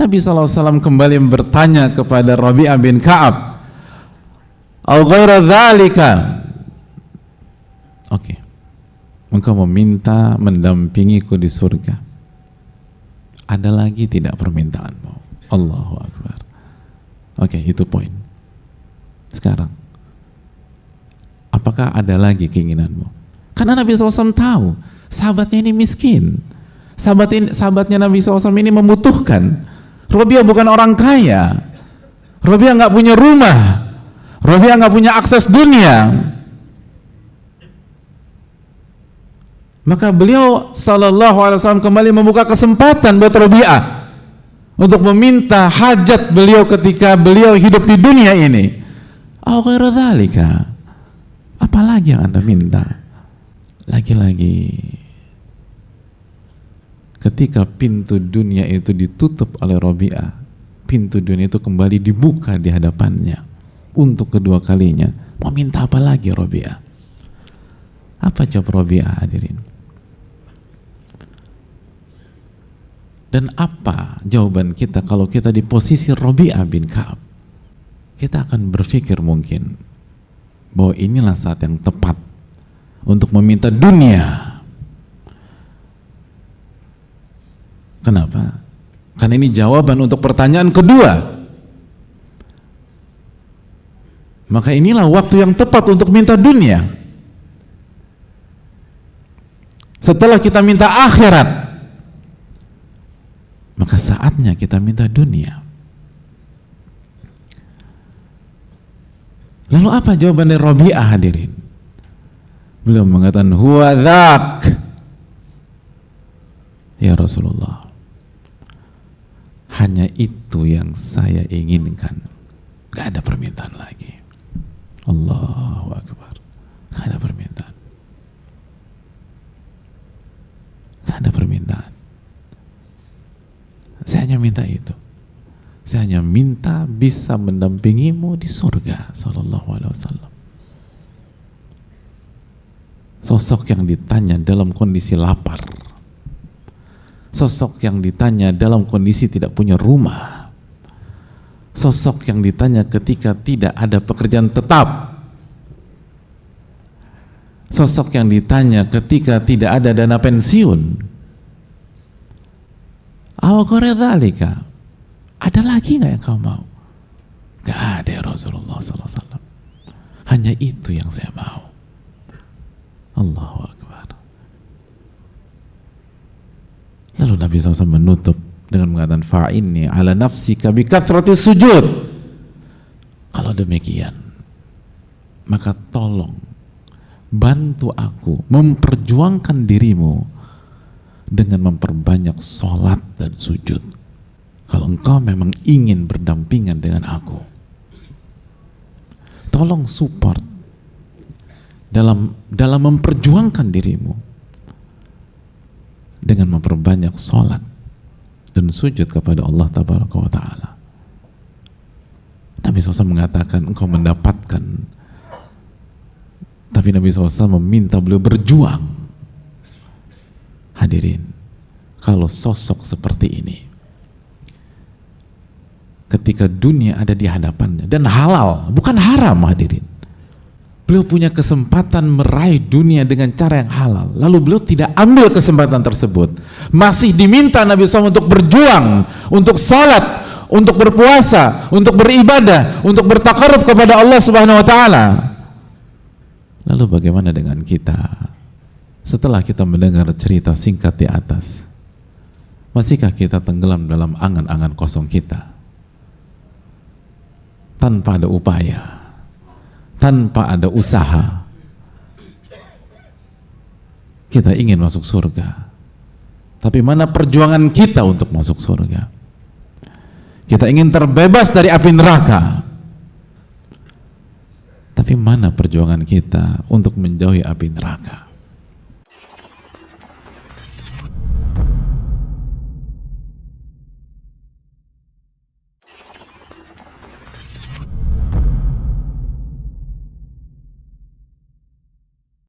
Nabi SAW kembali bertanya kepada Rabi'ah bin Ka'ab, "Au ghaira dzalika?" Oke. Engkau meminta mendampingiku di surga. Ada lagi tidak permintaanmu? Allahu Akbar. Oke, itu poin. Sekarang, apakah ada lagi keinginanmu? Karena Nabi SAW tahu sahabatnya ini miskin. Sahabatnya Nabi SAW ini membutuhkan. Rabi'ah bukan orang kaya. Rabi'ah nggak punya rumah. Rabi'ah nggak punya akses dunia. Maka beliau sallallahu alaihi wasallam kembali membuka kesempatan buat Rabi'ah untuk meminta hajat beliau ketika beliau hidup di dunia ini. Au ghairu dzalika? Apalagi yang Anda minta? Lagi-lagi ketika pintu dunia itu ditutup oleh Rabi'ah, pintu dunia itu kembali dibuka di hadapannya untuk kedua kalinya. Mau minta apa lagi Rabi'ah? Apa jawab Rabi'ah, hadirin? Dan apa jawaban kita kalau kita di posisi Rabi'ah bin Ka'ab? Kita akan berpikir mungkin bahwa inilah saat yang tepat untuk meminta dunia. Kenapa? Karena ini jawaban untuk pertanyaan kedua. Maka inilah waktu yang tepat untuk minta dunia. Setelah kita minta akhirat, maka saatnya kita minta dunia. Lalu apa jawaban dari Rabi'ah, hadirin? Beliau mengatakan, huwa dzak, ya Rasulullah, hanya itu yang saya inginkan, gak ada permintaan lagi. Allahu Akbar. Gak ada permintaan. Gak ada permintaan. Saya hanya minta itu. Saya hanya minta bisa mendampingimu di surga. Sallallahu alaihi wasallam. Sosok yang ditanya dalam kondisi lapar. Sosok yang ditanya dalam kondisi tidak punya rumah. Sosok yang ditanya ketika tidak ada pekerjaan tetap. Sosok yang ditanya ketika tidak ada dana pensiun. Awaqaradhalika, ada lagi nggak yang kau mau? Gak ada ya Rasulullah SAW. Hanya itu yang saya mau. Allahu Akbar. Lalu Nabi SAW menutup dengan mengatakan, fa'inni ala nafsika bi kathrati sujud. Kalau demikian, maka tolong bantu aku memperjuangkan dirimu dengan memperbanyak sholat dan sujud. Kalau engkau memang ingin berdampingan dengan aku, tolong support dalam memperjuangkan dirimu dengan memperbanyak sholat dan sujud kepada Allah Tabaraka wa Ta'ala. Nabi SAW mengatakan engkau mendapatkan, tapi Nabi SAW meminta beliau berjuang. Hadirin, kalau sosok seperti ini ketika dunia ada di hadapannya dan halal, bukan haram, hadirin, beliau punya kesempatan meraih dunia dengan cara yang halal, lalu beliau tidak ambil kesempatan tersebut, masih diminta Nabi SAW untuk berjuang, untuk salat, untuk berpuasa, untuk beribadah, untuk bertakarub kepada Allah Subhanahu wa Ta'ala. Lalu bagaimana dengan kita? Setelah kita mendengar cerita singkat di atas, masihkah kita tenggelam dalam angan-angan kosong kita? Tanpa ada upaya, tanpa ada usaha, kita ingin masuk surga. Tapi mana perjuangan kita untuk masuk surga? Kita ingin terbebas dari api neraka. Tapi mana perjuangan kita untuk menjauhi api neraka?